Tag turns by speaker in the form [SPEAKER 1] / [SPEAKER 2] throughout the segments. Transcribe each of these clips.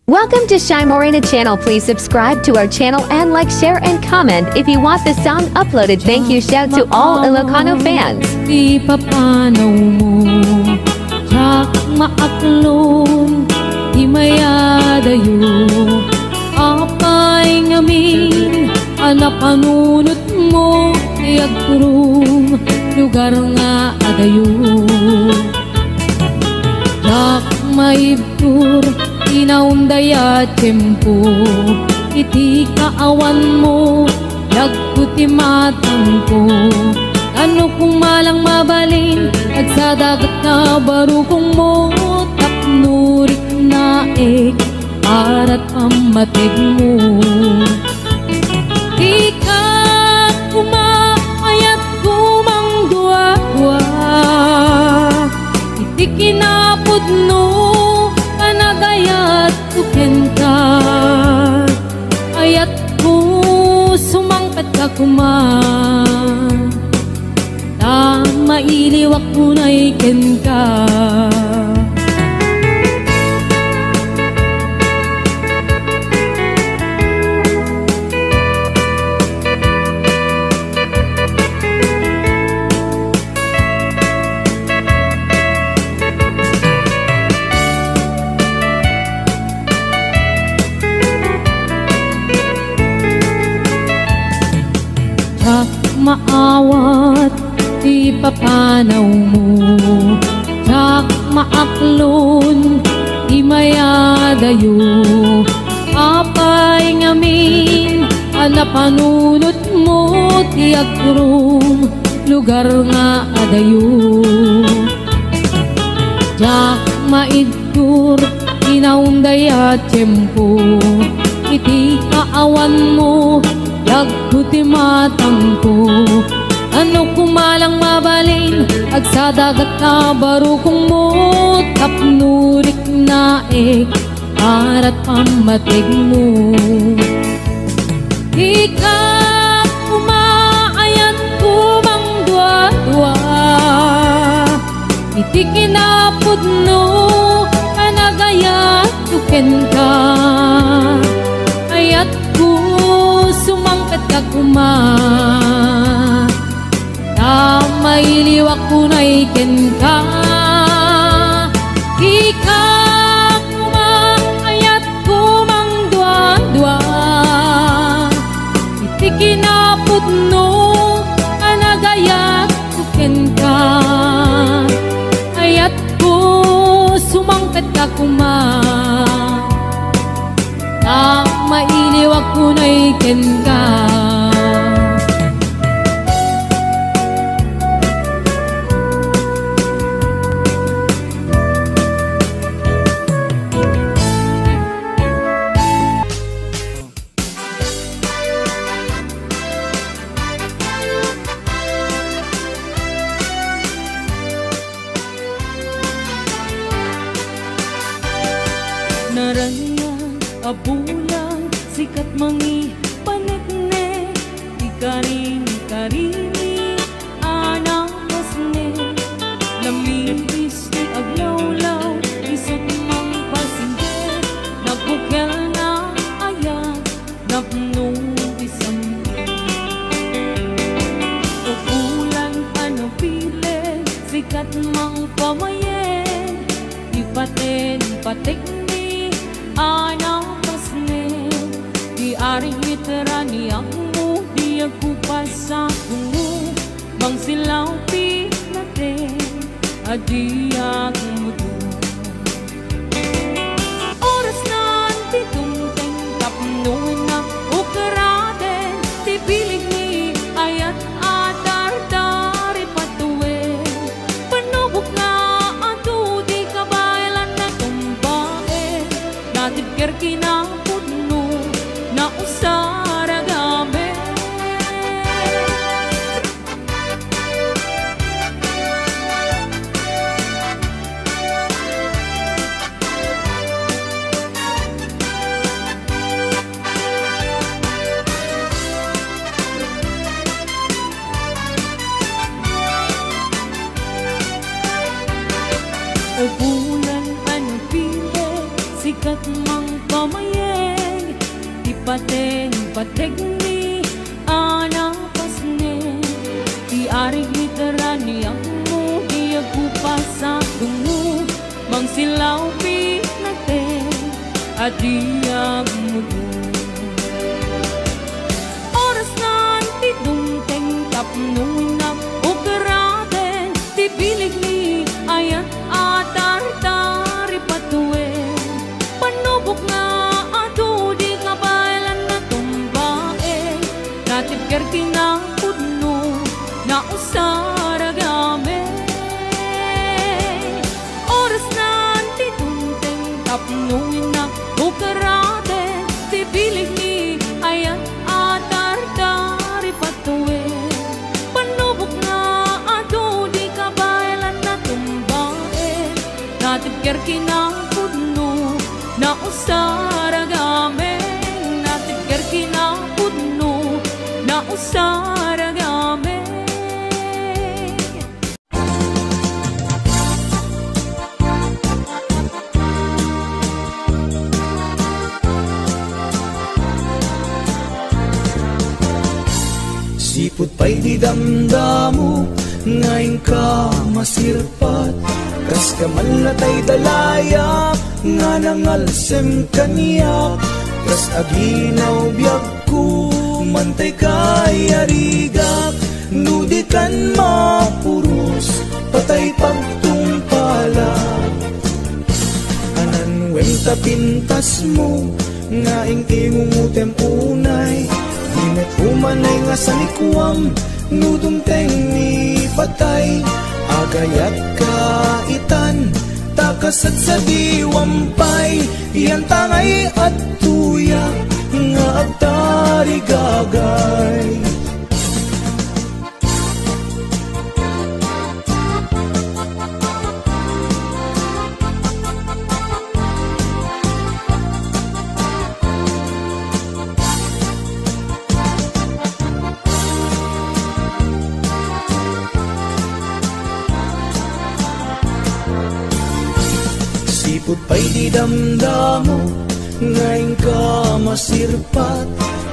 [SPEAKER 1] Welcome to Shy Morena channel. Please subscribe to our channel and like, share, and comment if you want the song uploaded. Thank you. Shout to all Ilocano fans.
[SPEAKER 2] Di papanaw mo Tsak maaklon Di mayadayo Apay ngamin Anapanunot mo Iagturum Lugar nga adayo Tsak maibtur Inaundaya tempo Iti kaawan mo Yagputi matang ko Ano kung malang mabalin At sa dagat na barukong mo Tapnurik na Para't pamatig mo Di ka kumayat kumang dua-dua Iti kinapod no Kanagayat tuken ka Ayat ko sumangkat ka kumang mailiwak mo na iken ka Tsak maawat Di papanaw mo Tsak maaklon Di mayadayo Apay ngamin Anapanunot mo Tiagturum Lugar nga adayo Tsak maidtur Inaundaya tempo Iti kaawan mo Yagputi matang ko Ano kumalang mabalin Ag sa dagat na barukong mo Tapnurik na Para't pamatig mo Di ka kumaayat kumang dua-dua Iti kinapod no Kanagayat tuken ka Ayat ko sumangkat ka kumang mailiwak ko na iken ka Di ka kumayat kumang dua-dua Iti kinapod no Kanagayat tuken ka Ayat ko sumangkat ka kumang mailiwak ko na iken ka
[SPEAKER 3] Naranya abulan sikat mangi panekne ikaring-karini anang kasne lamibis ni aglawlaw isot mang pasinde nabukel na ayan napnong isamke abulan ano pile sikat mang pamayen ipaten patekne Anang pasne Di aring literani ako Di ako pasatungo Mang silaw pinate Adi ako mudo Oras na titungteng Tapnoy na ukaraden Di pilig ni ayat adar-dari patuwe Panubok na ato Di kabaylan na tumbae Natibker kinapod no na usara gabi O bulan ano pile sikat mang pamayeg ti pateng ni anapasne ti arig literani ang mo di agupasa dungo mang silaw pinate adiag mudo oras nan ti dumteng tapno na ukaraten ti bilig ni ayat atar-tari patuwe panubok nga ato di kabalan na tumbae natipker kinapudno na usaragame oras nan ti dumteng tapno na ukaraten ti bilig ni ayat atar-tari patuwe panubok nga ato di kabalan na tumbae natipker kinapudno na usaragame natipker kinapudno na usaragame
[SPEAKER 4] Sipot pa'y di damdamo ngayon ka masirpat kas kaman natay dalayap nga nangalsem kaniyak kas aginaw biyag ko mantay kay arigak nudikan mapuros patay pagtungpala anan wenta pintas mo nga ingumutem unay Dimet umanay nga sa likuam nudumteng ni patay agayat kaitan takasat sa diwampay yan tangay at tuyak nga agtari gagay Sipot pa'y di damdamo ngayon ka masirpat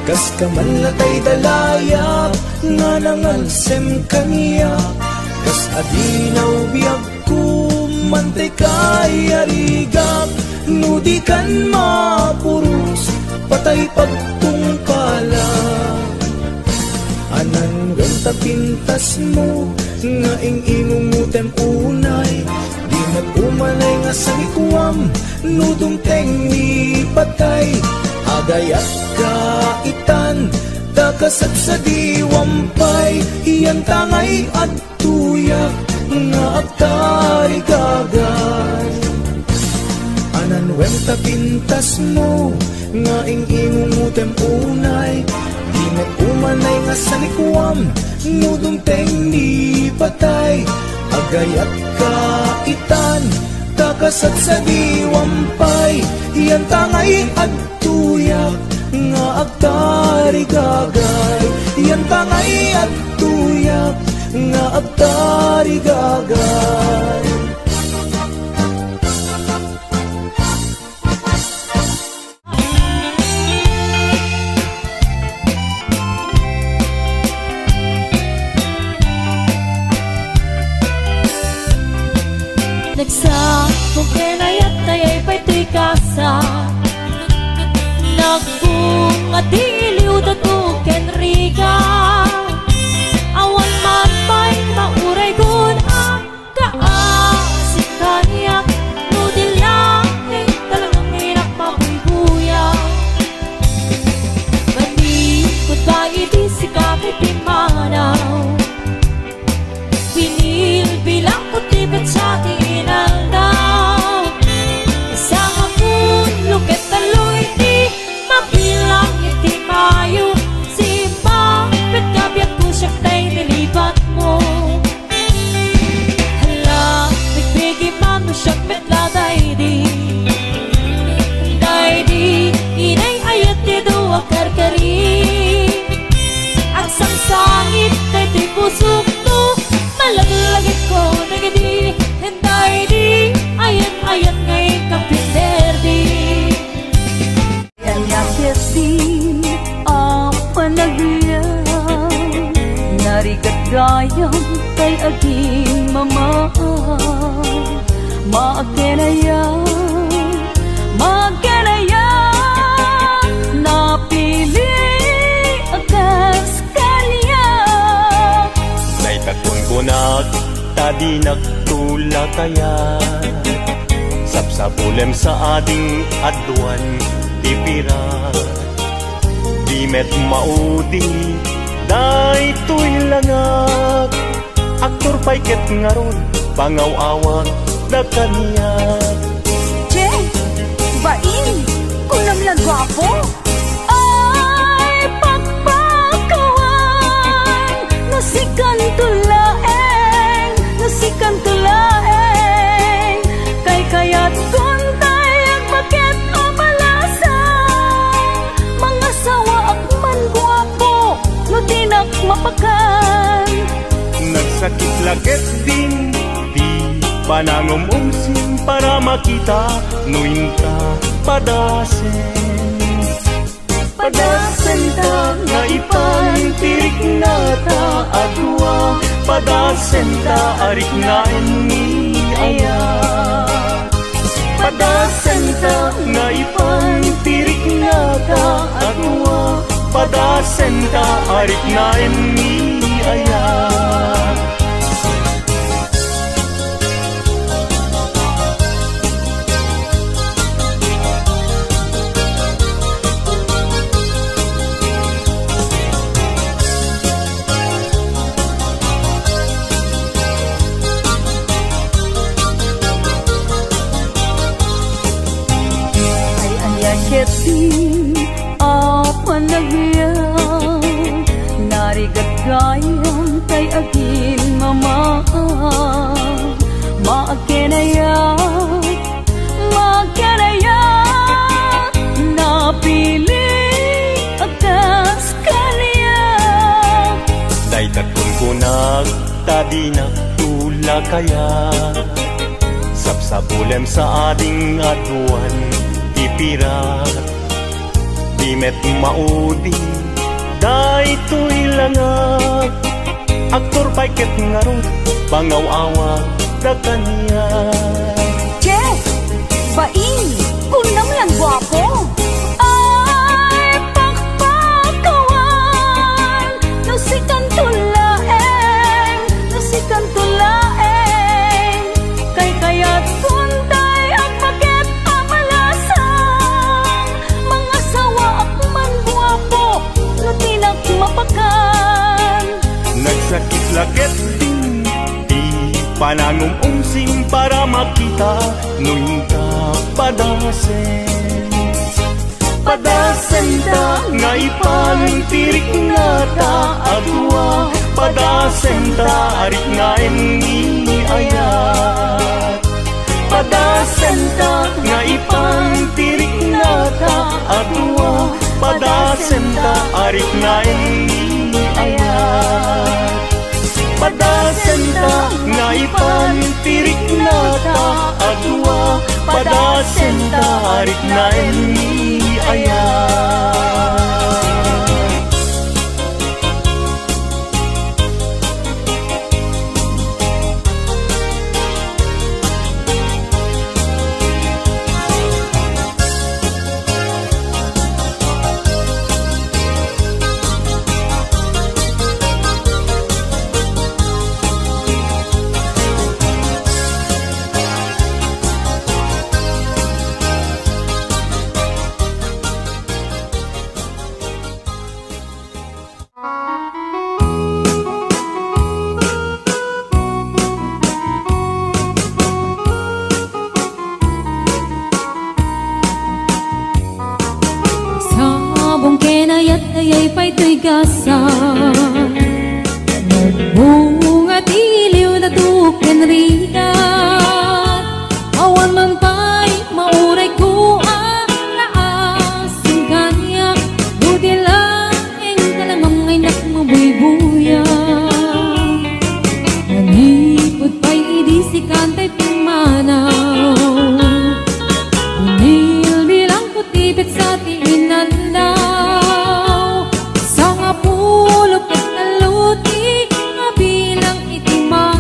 [SPEAKER 4] kas kaman latay dalayap nga nangalsem kaniya kas adinaw biyag ko mantay kay arigak nudikan mapuros patay pagtungkala anan ganta pintas mo nga ingumutem unay umanay nga sa likuam nudumteng ni patay agayat kaitan takasat sa diwampay iyan tangay at tuyak nga agtari gagay anan wenta pintas mo nga ingumutem unay dimet umanay nga sa likuam nudumteng ni patay agayat kaitan takasat sa diwampay yan tangay at tuyak nga agtari gagay yan tangay at tuyak nga agtari gagay
[SPEAKER 2] Nagsakong kinayat taya'y pa'y kasa Nagbunga diliw datuken riga Awan man pa'y mauray gun ang kaasik kaniyak Nudilahin talagang hinak mabuy-buyak Manikot ba iti si kakay pimanaw Binilbilang ko tibet sa tinaldaw Isang hapon, lukit taloy di mabilang iti mayo Simba, pagkabiyag ko siya tay nilibat mo Hala, bigbigi man mo siya metladay di Day di, inay ayat di do akarkari Ang sangsangit tay di pusok to Malaglagit ko nagadi Henday di Ayan ayan ngay kapinder di
[SPEAKER 3] aking mamahal. Maagkenaya napili akas kanya.
[SPEAKER 5] Naitakon ko tadi nagtula kaya sapsapulem sa ating adwan tipira. Di met maudi daytoy langak aktor payket ngaron pangaw-awag na kaniya.
[SPEAKER 3] Che, bain, kunam lang gwapo. Ay, pagpakawan, nasikan tulaeng, kay kayat kuntay ang bakit amalasan. Mga sawa akman gwapo, no tinak mapakan.
[SPEAKER 5] Nagsakit lagit din panangumumsim para makita nuinta padasen ta nga ipantirik na ta adwa padasen ta arik na ni aya padasen ta nga ipantirik na ta adwa padasen ta arik na ni aya.
[SPEAKER 3] Keti apa nagyan narigat gayam kay akin mama. Maagkenaya napili akas kanya.
[SPEAKER 5] Daytakon ko tadi nagtula kaya sapsapulem sa ating adwan tipira. Di met maudi daytoy langak aktor payket ngaron pangaw-awag na kaniya.
[SPEAKER 3] Che, bain, kunam lang gwapo. Ay, pakpakawan, nasikan tulaeng, kay kayat kuntay ang bakit amalasan. Mga sawa akman gwapo, no tinak mapakan.
[SPEAKER 5] Nagsakit lagit din panangumumsim para makita nuinta padasen ta nga ipantirik na ta adwa padasen ta arik nga ni aya padasen ta nga ipantirik na ta adwa padasen ta arik nga ni aya padasen ta nga ipantirik na ta adwa padasen ta arik na ni aya.
[SPEAKER 2] Ayay pa'y gasa nagbunga tiliw na duken rigat awan man pa'y mauray ko naasin kanya buti lang kalamang ay nakmabuy-buya nanipod pa'y idisikan ta'y pimanaw unil bilang kutipit sa tiinan na pulo pagkaluti nga bilang itimang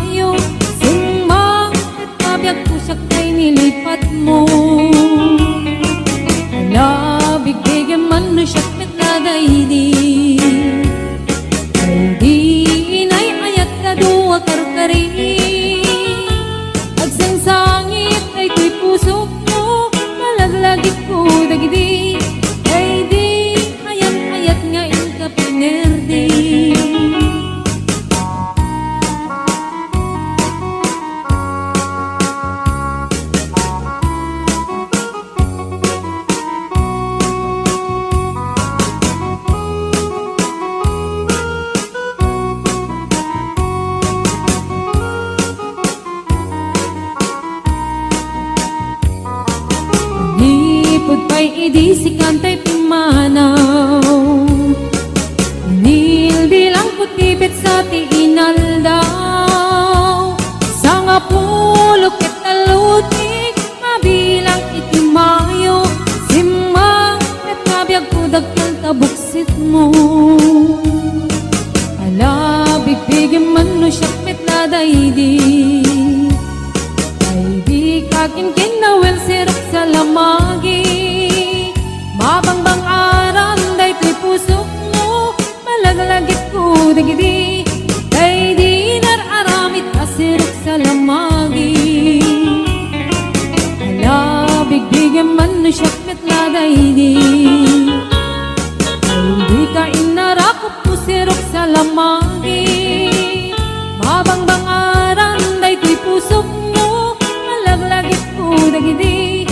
[SPEAKER 2] idi si kantay pimanaw. Nilbilang putipit sa tiinaldaw. Sa nga pulok ket talutik, mabilang itimayo. Simang ket nabiyag kudagkel tabuksit mo. Bigyan man no siyak metladaydi. Ay di kakin kinawel sirok sa lamagi. Mabangbang aran day tuy pusok mo. Malaglagit ko dagidi. Ay di nararamit ka sirok sa lamagi. Hala bigyan man no siyak metladaydi. Ay di ka inarakop ko sirok sa lamagi. Mabangbang aran day tuy pusok mo. Malaglagit ko dagidi.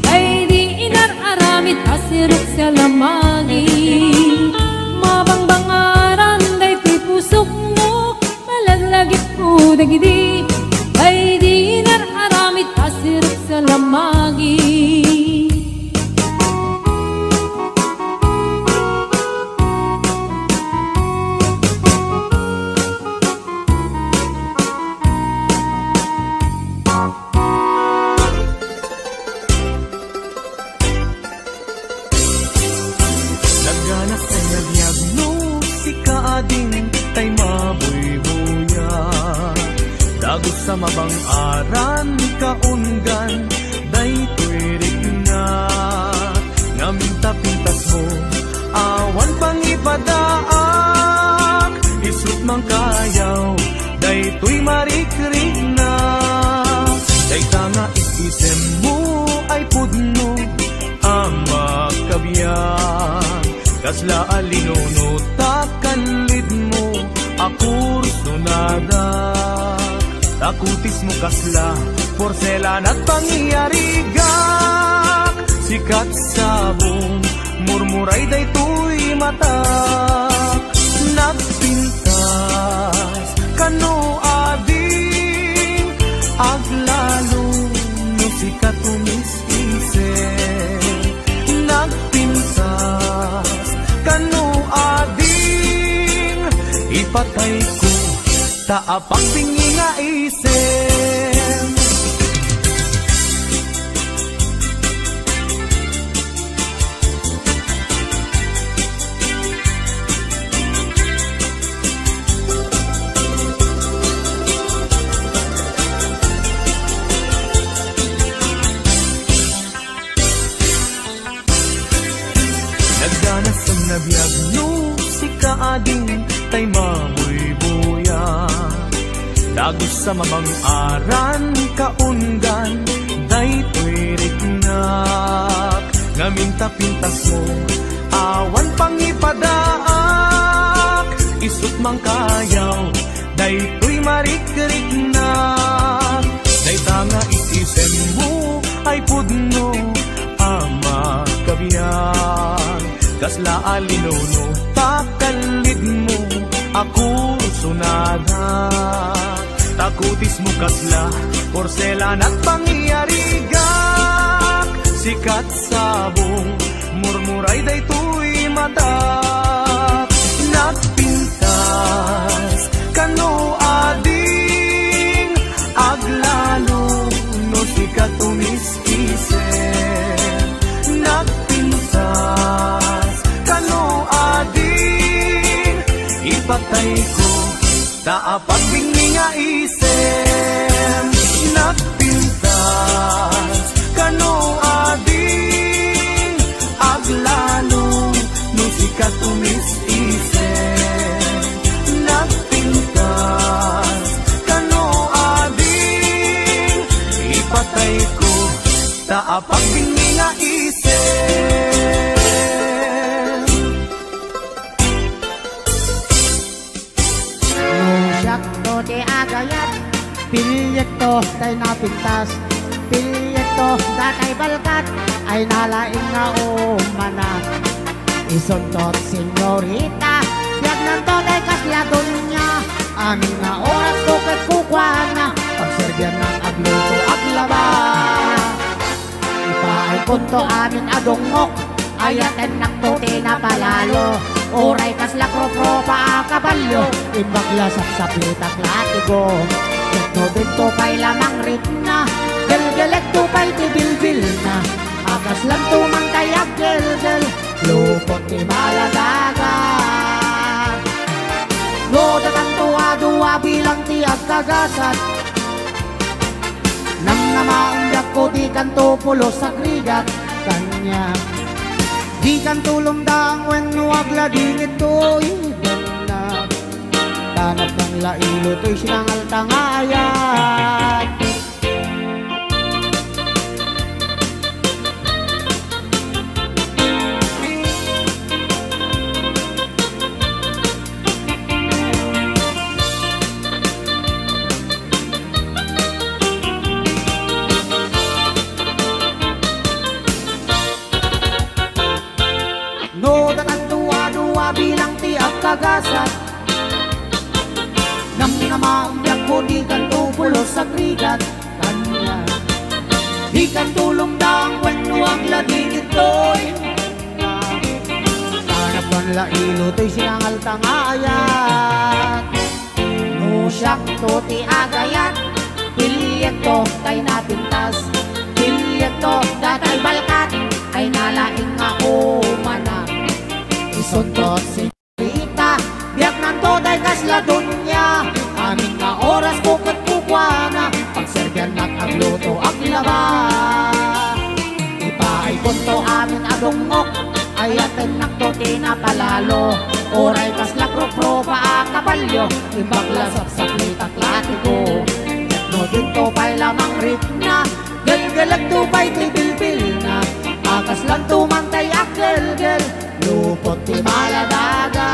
[SPEAKER 2] Ay di inararamit asirok sa lamagi. Mabangbang aran day tuy pusok mo. Malaglagit ko dagidi. Ay di inararamit asirok sa lamagi.
[SPEAKER 5] Sa mabang aran kaungan day tuwirik na ngaminta-pintas mo awan pang ipadaak isut mang kayaw day tuy marikrik na day tanga isisem mo ay pudno ang makabiyang kasla alinono takanlid mo akurso nada. Takutis mo kasla, porselan at pangyarigak. Sikat sabong, murmuray day tuy mata. Nagpintas, kano ading, aglalo no sikat umis-ise. Nagpintas, kano ading, ipatay ko. Taapang bingi nga isem. Nagdanas ang nabiyag no si kaading tay mabuy-buya. Dagos sa mamang aran kaungan day tuwirik nak ngaminta-pintas mo awan pang ipadaak isut mang kayaw day tuy marikrik nak day tanga isisem mo ay pudno ama kabiyan kasla alinono takalid mo ako sunada. Takutis mo kasla, porselan at pangyarigak. Sikat sabong, murmuray day tuy mata. Nagpintas, kano ading, aglalo no sikat umis-ise. Nagpintas, kano ading, ipatay ko. Taapat bingi nga isem. Nagpintas, kano ading, aglalo no sikat umis-isem. Nagpintas, kano ading, ipatay ko. Taapat bingi nga isem.
[SPEAKER 6] Di agayat, pilyet to tay napintas, pilyet to datay balkat, ay nalaing nga umanak. Isundot senyorita, biyag lang to tay kasladon niya, amin nga oras ko kat kukwana, pagserbian ng agluto at laba. Ipaay punto amin adungok, ayaten naktuti na palalo. Oray kas lakro-pro pa kabalyo, imbaglasak sa plitak latigo. Ito dito pa'y lamang ritna, gelgelek to pa'y tibilbil na. Akas lang tumang kayak gel-gel, lupot ni maladagat. Lodatan tuwa-duwa bilang tiyak kagasat. Nang namaundak ko di kanto pulos sa krigat kanya. Di kan tulong daang wen wagla dingit to'y ganda. Tanap ng lailo to'y sinangal tangayat. Bilang tiap kagasat nang namaumyak ko di kan tupulos sa krigat kanya. Di kan tulong daang wenwang lading ito'y tanap ng lailo to'y sinangal tangayat. No siyak to ti agayat, pilyek to tay napintas, pilyek to datay balkat, ay nalaing ako manak. Isuntot si Rita, biyak nanto day kasladon niya. Aming nga oras bukot kukwana, pagsergan agluto ang laba. Ipaay punto amin adungok, ayaten naktuti na palalo. Oray kas lakro-pro pa kabalyo, imbaglasap sa plitak latigo. No dito pa'y lamang ritna, gelgelag to pa'y tibilbil na. Akas lang tumantay akgel-gel, lupot ti maladaga.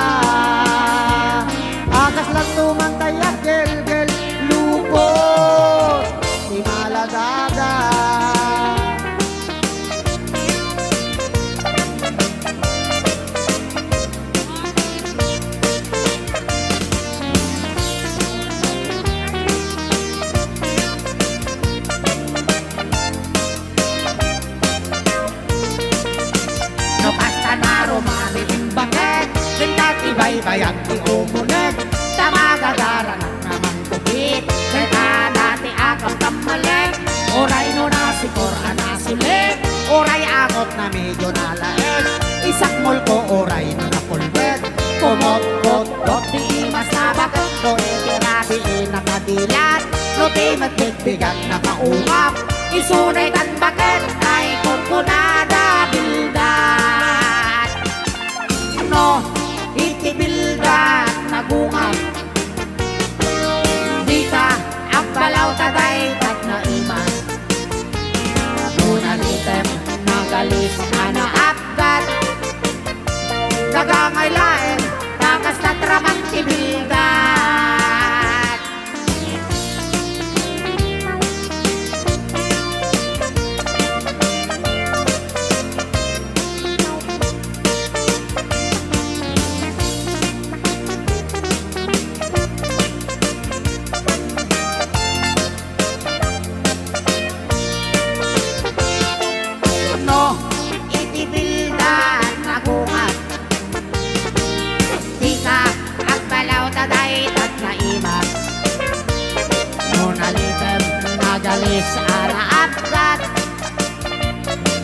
[SPEAKER 6] Akas lang tumantay akgel-gel, lupot ti maladaga. Ibay-bayag ti umunet, tamagagara ng namang kupit. Kaya dati akam kamalek, oray no nasikor anasulit. Oray akot na medyo nalaes, isakmol ko oray no napulbet. Kumot-kot-kot di mas nabagat, no itirabiin nakadilat. No di matbigbigat nakaungap, isunay tan bakit ay kukunada bildat. No, itibildat nagungat, di ka ang balaw taday tat na imas. Nunalitem nagalis na apgat, nagangay laeng takas na tramang tibildat. Nagalis ara apgat,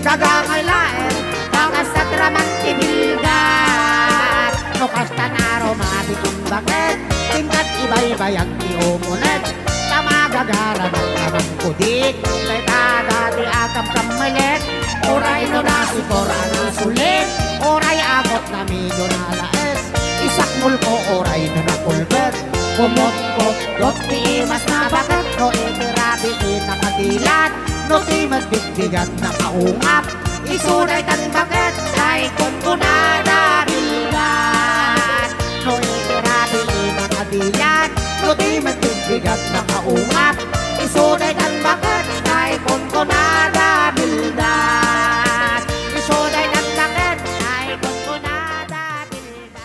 [SPEAKER 6] kagangaylaen takas sa tramang tibilgat. No kasta naro mabitong bakit, tingkat ibay-bayag ti umunet. Tamagagara ng tamang kudik, kay dati akam kamalit. Oray no nasikor anasulit, oray akot na medyo nalaes. Isakmul ko oray no napulbet. Kumot-kot-kot ti mas nabagat, no itirabiin nakadilat. No ti magbigbigat nakaungap, isunay tan bakit ay kunkunada bilgat. No itirabiin nakadilat, no ti magbigbigat nakaungap, isunay tan bakit ay kunkunada bilgat. Isunay tan bakit ay kunkunada bilgat.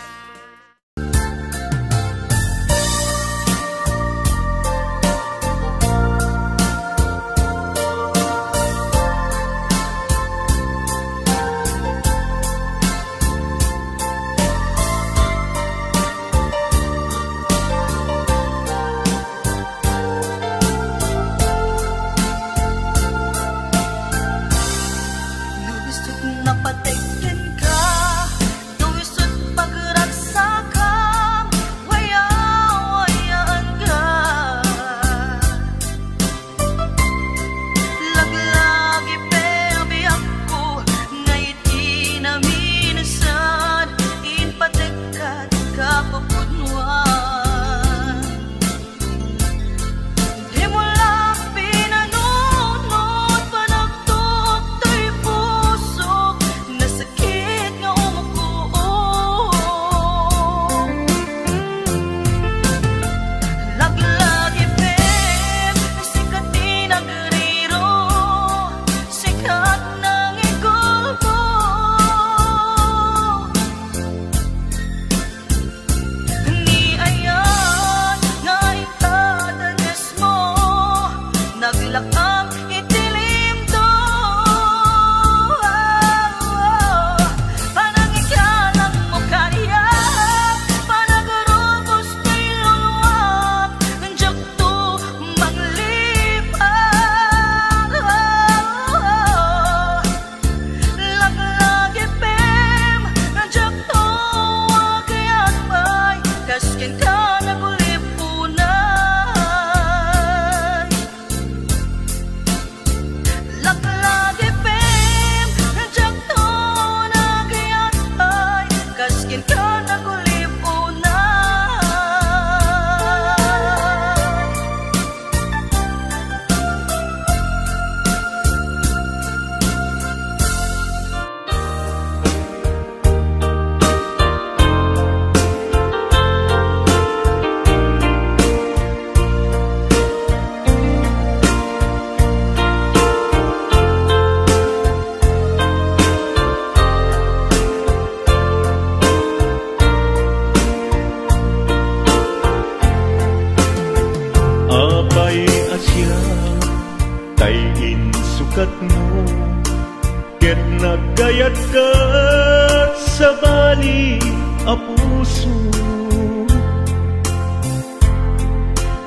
[SPEAKER 5] sa bali a puso.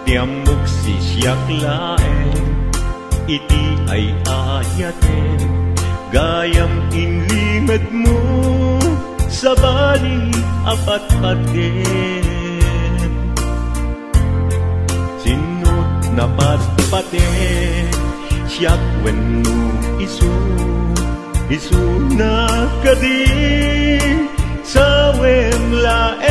[SPEAKER 5] Tiamok si siyak laeng, iti ay ayaten, gayam inlimad mo sa bali apat-paten. Sinut na pat-paten, siyak wenno isu na kadi sa wemlaen.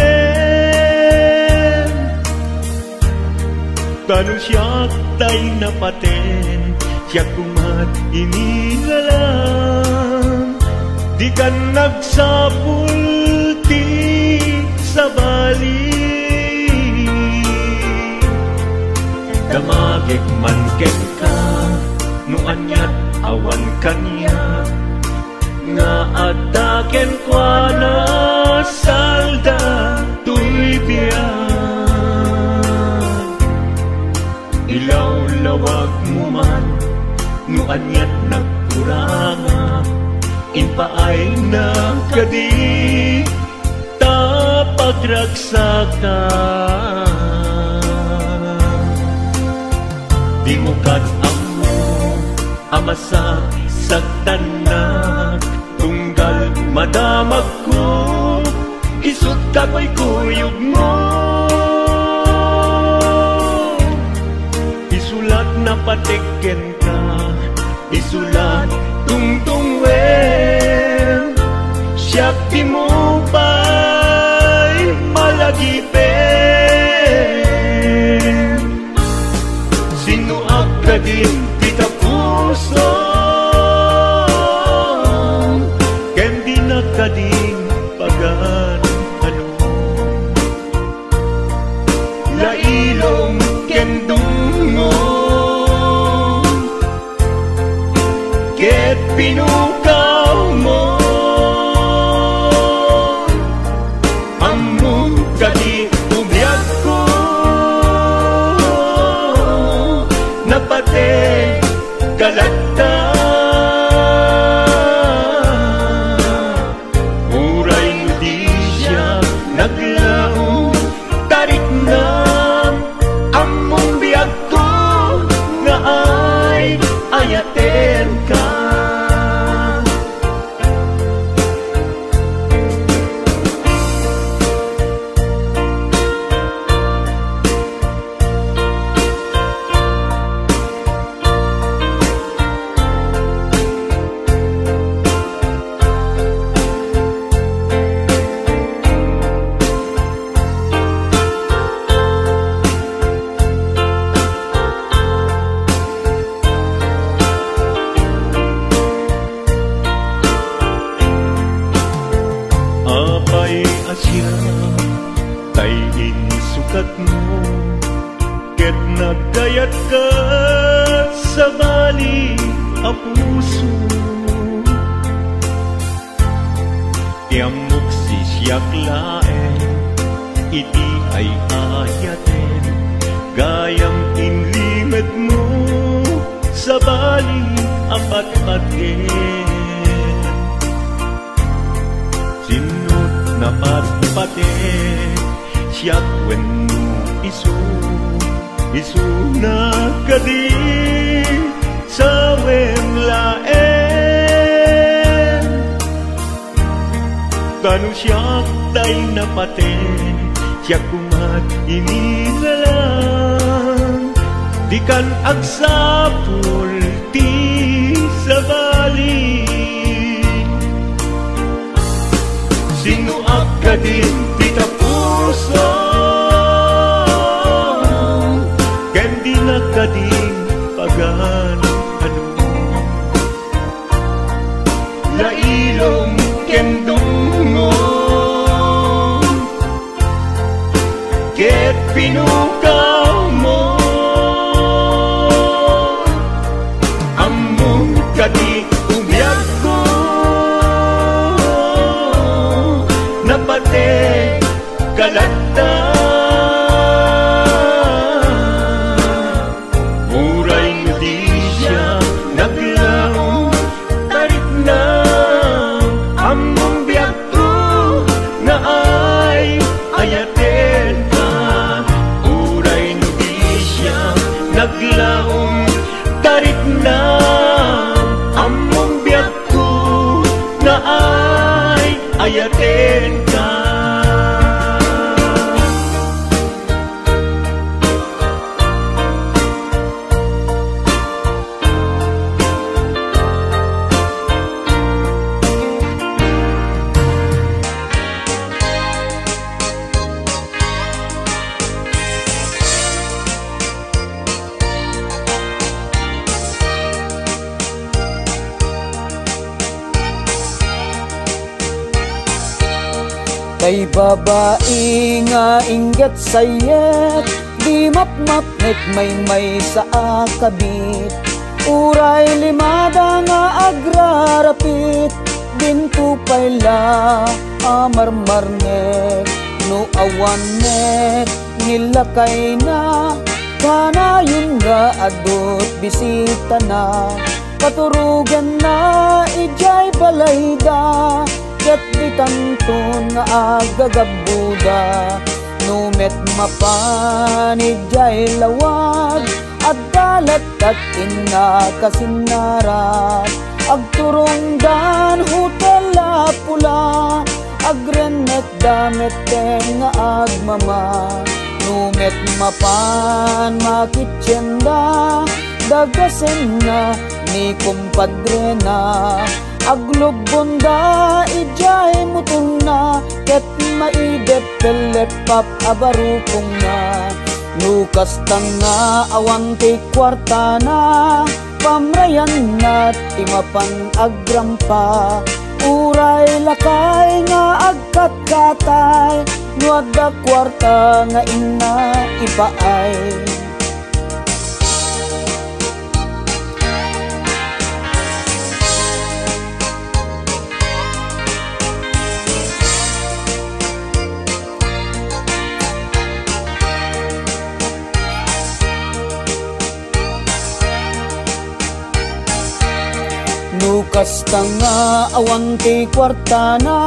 [SPEAKER 5] Kanu siyak tay napaten, siyak kumat inilalang, di kan nagsapul ti sa bali. Damagek man ken ka, no anyat awan kanya, nga ataken kwa na salda tuy biyan. Ilaw-lawag mo man, no anyat nagkuranga, inpaay na kadi tapagragsakan. Di mo kat-amo amasak sagtanak, tunggal madamag ko, isut kakoy kuyog mo. Isulat na patiken ka, isulat tungtungwen, siyak di mo pa'y malagipen. Sinuak ka din kita puso, kendi na ka din pagan ano. Lailong kendungo, ket pinukaw mo, among kadi umiyag ko, napate kalagta. Uray mo di siya naglaong, tarik na among biyag ko, nga ay ayaten ka. Apay asya, tayin sukat mo, ket nagkayat ka sa bali a puso. Tiamok si siyak laeng, iti ay ayaten, gayam inlimad mo sa bali apat-paten. Sinut na pat-paten, siyak wenno isu na kadi sa wemlaen. Kanu siyak tay napaten, siyak kumat inilalang, di kan agsapul ti sa bali. Sinuak ka din kita puso, kendi na ka din pagan ano. Lailong kendungo, ket pinukaw mo, among kadi umiyag ko, napate kalagta. Uray mo di siya naglaong, tarik na among biyag ko, inggaten ka.
[SPEAKER 7] Kay babae nga ingat sayet, di mapmapnek may sa akabit. Uray limada nga agrarapit, bintupay la amarmarnek. No awanek nilakay na, kanayon nga adot bisita na. Paturugan na ijay balayda, ket bitanton nga agagabuda. Numet mapanid jay lawag, agdalat at ina kasinarat. Agturong dan hotel la pula, agrenet damet nga agmama. Numet mapan makitsenda, dagasen na ni kumpadre na. Aglubonda ijay mutong na, ket maidep pelepap abarupong na. Lukas tanga awante kwarta na, pamrayan na timapan agrampa. Uray lakay nga agkat-katay, nuada kwarta nga ina ipaay. Lukas tanga awante kwarta na,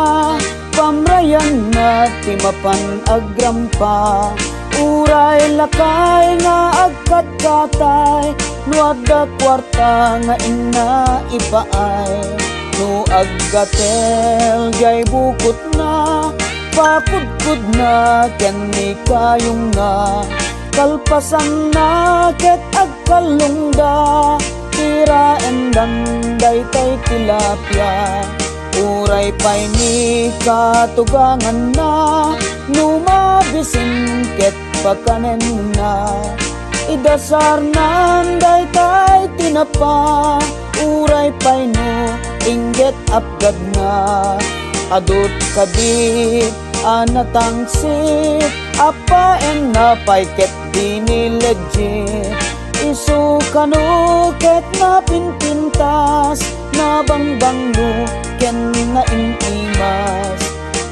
[SPEAKER 7] pamrayan na timapan agrampa. Uray lakay nga agkat-katay, nuada kwarta nga ina ipaay. No aggatel jay bukot na, pakudkud na ken ni kayong na. Kalpasan na ket agkalungda, tira endan daytay tilapia. Uray pay ni katugangan na, numabisin ket pakanen na. Idasar nan daytay tinapa, uray pay no inget apgad na. Adot kabit anatangsit, apa en napay ket dinilegit. Isu kanu ket na pinpintas, na bangbangno ken na inimas.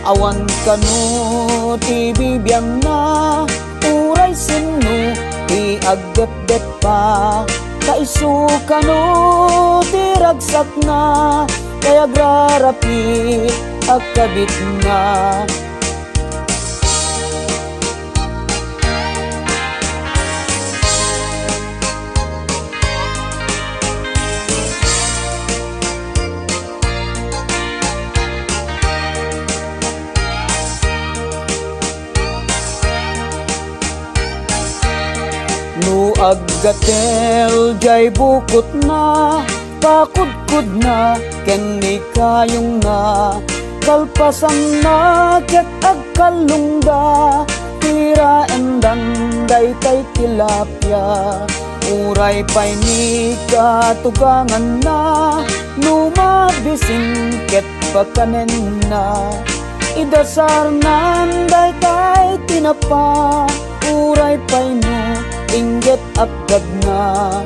[SPEAKER 7] Awan kanu ti bibiyang na, uray sinu ti agdep-dep pa. Kaisu kanu ti ragsak na, kaya agrarapit agkabit na. No aggatel jay bukot na, pakudkud na ken ni kayong na. Kalpasan na ket agkalungda, tira endan daytay tilapia. Uray pay ni katugangan na, numabisin ket pakanen na. Idasar nan daytay tinapa, uray pay no inget apgad na.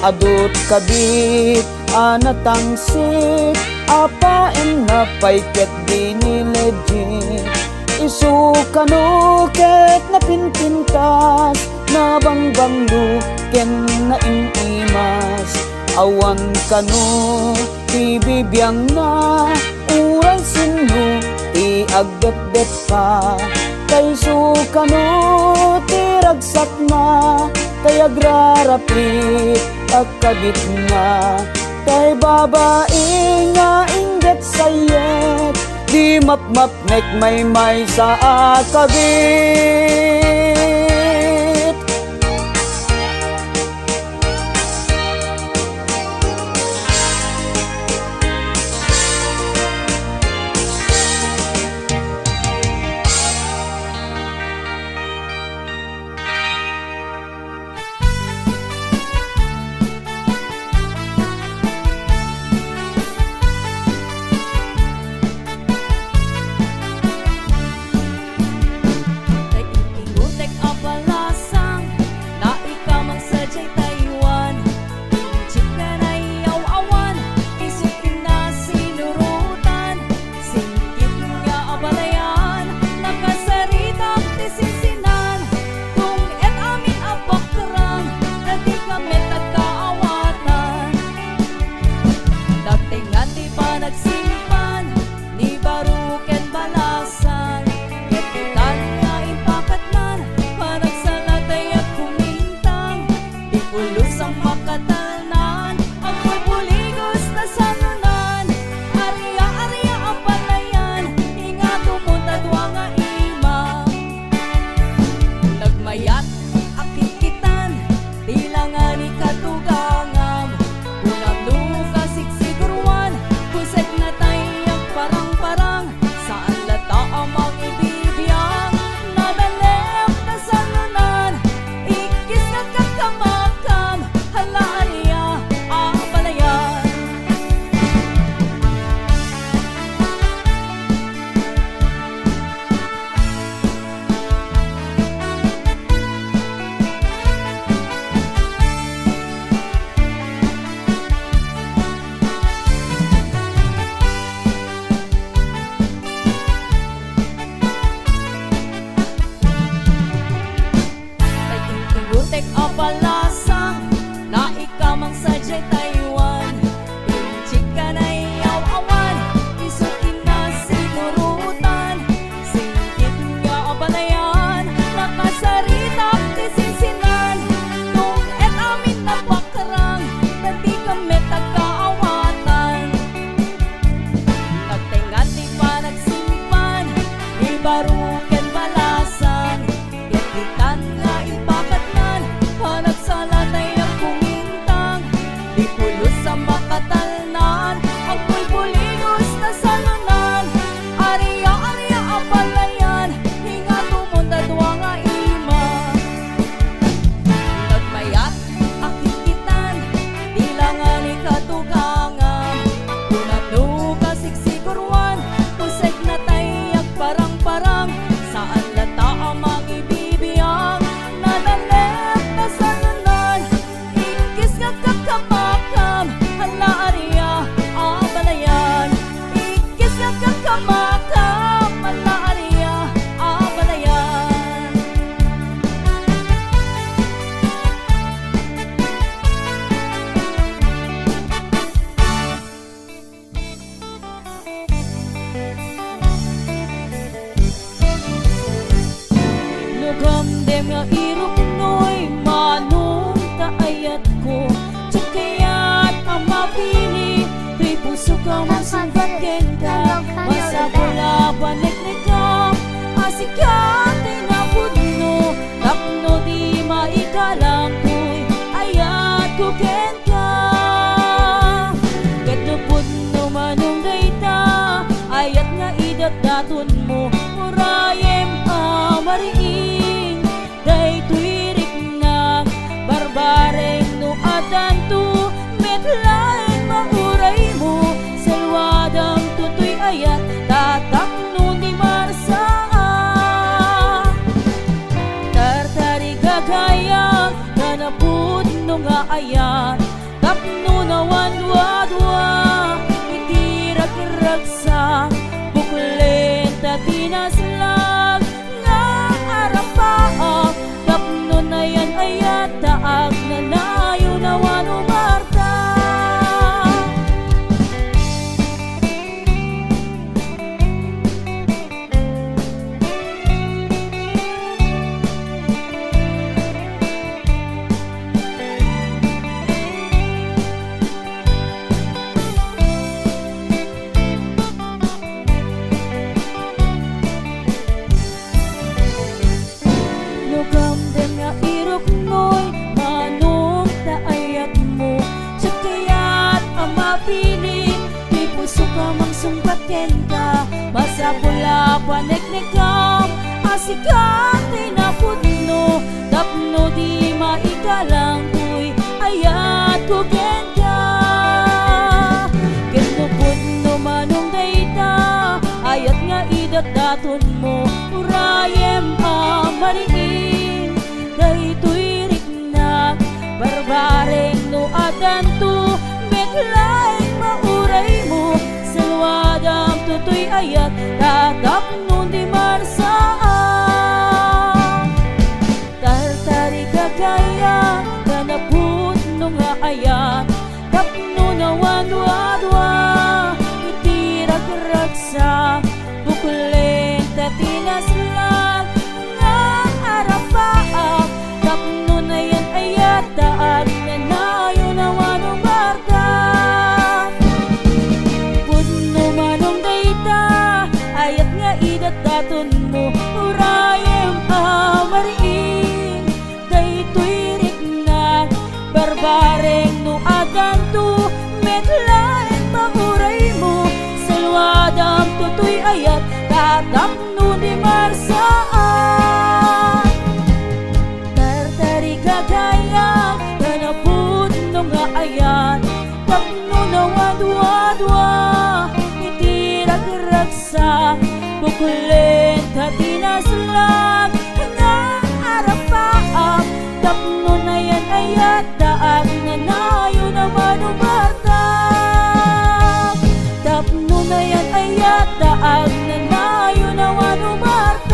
[SPEAKER 7] Adot kabit anatangsit, apa en napay ket dinilegit. Isu kanu ket na pinpintas, na bangbanglo ken na inimas. Awan kanu ti bibiyang na, uray sinu ti agdep-dep pa. Kaisu kanu ti ragsak na, kay agrarapit agkabit na. Kay babae nga inget sayet, di mapmap may sa akabit.
[SPEAKER 3] Daton mo urayem amariing day tuirik na barbareng no adanto metlaeng mauray mo salwadang tutoy ayat tatak no di marsaa tartari gagayang nanapud no nga ayat tapno nawan wadwa hindi ragragsa lenta tinaslag nga arapaak tapno na yan ayat taag na layo na wano marta paneknekam asikati na pudno tapno di maikalang tuy ayat ko genda kendo pudno manong dayta ayat nga idat daton mo urayem amariin daytoy riknak barbareng no adanto metlaing mauray mo salwadam tutoy ayat tatap nun di marsaan tartari kagaya kanaput no nga ayat tapno na wadwadwa itira karaksa bukulen tatinaslan nga arapaap tapno na yan ayat daag na nayo na wanong barda pudno manong dayta ayat nga idat daton mo urayem amariin daytoy riknak barbareng no adanto metlaeng mauray mo salwadam tutoy ayat tatap no di marsaan tartari kagayang kanaput no nga ayat tapno na wadwadwa itira karaksa bukulen tatinaslang nga arapaap tapno na yan ayat daag na nayo na manubartak tapno na yan ayat daag na nayo na manubartak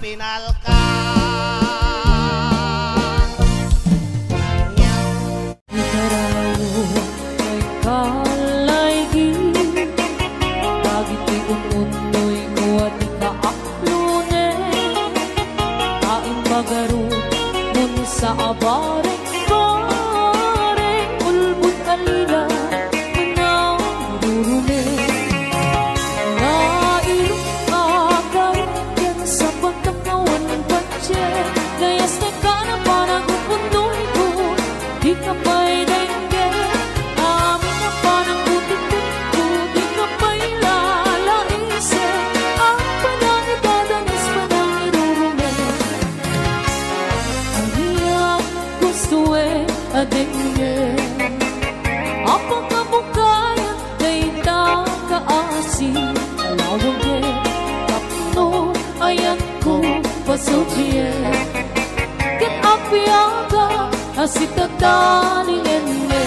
[SPEAKER 8] pinal ka.
[SPEAKER 2] Ikarawo ay kalaygin, Dagit iun-unoy ko at ikaaklunin, Kain bagarot nun sa abareng bareng, Ulbut alila manang durunin. Nailong agay yan sa pagkakawan ng patse, Gayas na ka na parang upunoy ko, Di ka may dengge, amin na parang utikot ko, Di ka may lalaise, ang panangipadanas panangirurumi. Ang iyang gusto adengge, apang kabukayan kay takaasin, alawag kapno ayan ko pasubye. Ket apiaga asitataning enne.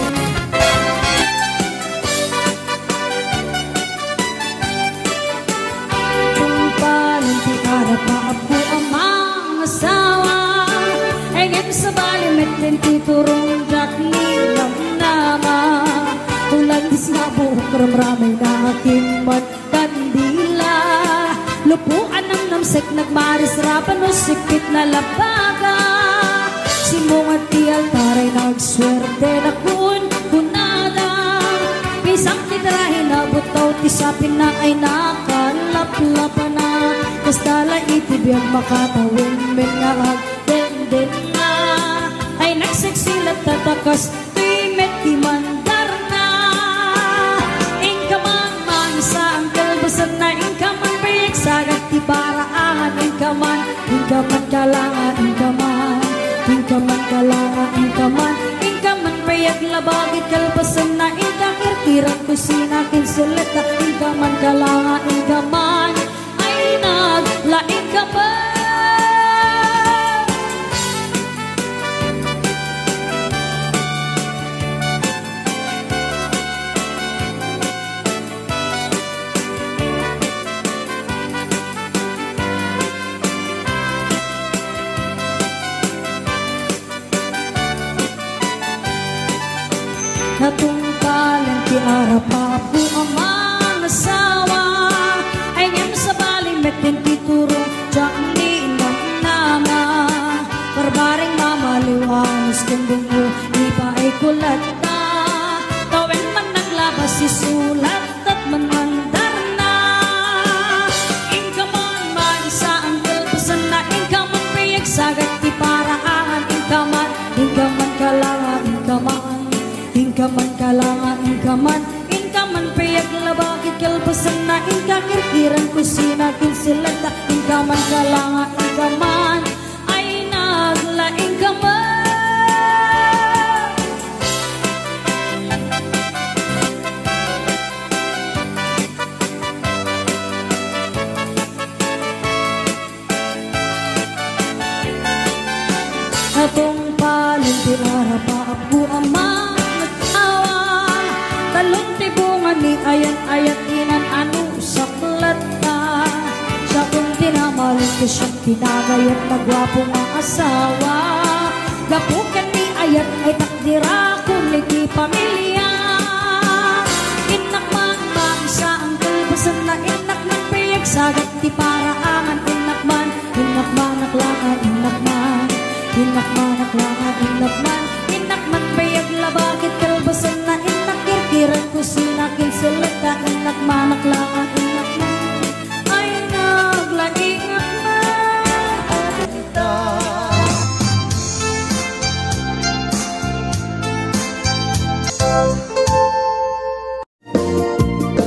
[SPEAKER 2] Kung palang di harap po ang mga asawa, Engem sa balimet din titurong jaknilang nama. Ulan di siya buhok ramramay na aking magkandila. Lupuan ng namsek nagmaris rapan o sikit na labaga. Simong at di altaray nagswerte na kunada. Pisang titrahin na butaw tisapin na ay nakalaplapan na. Kastala itibiyag makatawin men nga agdenden na. Ay nagseksilat tatakas tuimet di mandar na. Ingkaman manisa ang kalbasan na ingkaman payag sagat di baraan. Ingkaman kalangan ingkaman. Ingkaman kalangan, ingkaman payag labagit kalpasan na ingkang irtirang kusina kinsuleta. Ingkaman kalangan, ingkaman ay naglaing ka ba? Natungkalan ti arapa po ang mga asawa, Ay ngem sa balimet din tituro jak ni inang nama. Barbaring mamaliwanos kundong mo di pa ay kulat na. Tawen man naglabas si sulat at manmandar na. Ingkaman manisa ang kalpasan na ingkaman payag sagat ti paraan. Ingkaman kalangan, ingkaman kalangan, ingkaman payag labagit kalpasan na ingkakirkiran kusina kinsilata. Ingkaman kalangan, ingkaman ay naglaing kaman. Atong palong ti arapa po ang mga awa, Talong ti bunga ni ayan inan ano saklat na. Siya kung tinamaling ko siyang tinagayat na gwapong ang asawa. Gapukan ni ayat ay takdira kung ligi pamilya. Inak man isa ang kalbasan na inak man payag sagat ti paraangan. Inak man aklangan, inak man inak man payag labagit kalbasan na inak kirkiran kusina kinsulata. Inak man aklangan, inak man ay naglaing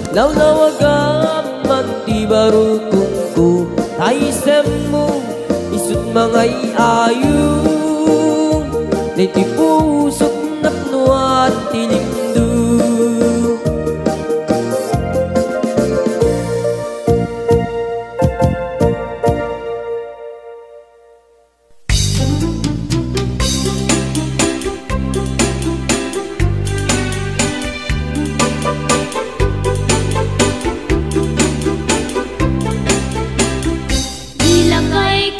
[SPEAKER 9] Lawlawagan man ti barukungku taisemu isut mangay ayung Diti pusok napnuan ti lindu
[SPEAKER 2] Ilagay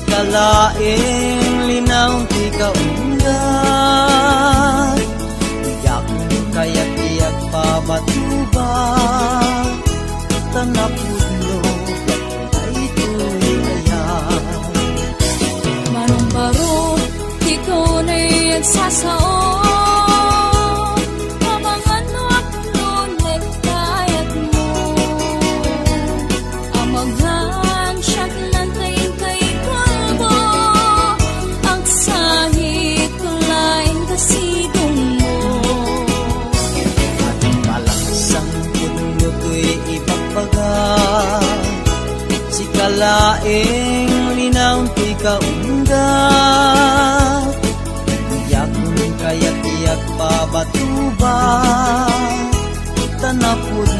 [SPEAKER 8] kalaing linaw ti kaunggat, yak kayak-iyak pabatuba, tanapudlo ay tuloy-ayan.
[SPEAKER 2] Marong-barong, ikaw na'y nagsasao, mamangan waklo na'y kayat mo. Amaghan siya't lantayin kay kalbo, ang sahit kulain kasidong mo.
[SPEAKER 8] At palaksang puno ko'y ipapaga, si kalaing linaw ti kaunggat, kayak-iyak pabatuba, tanapud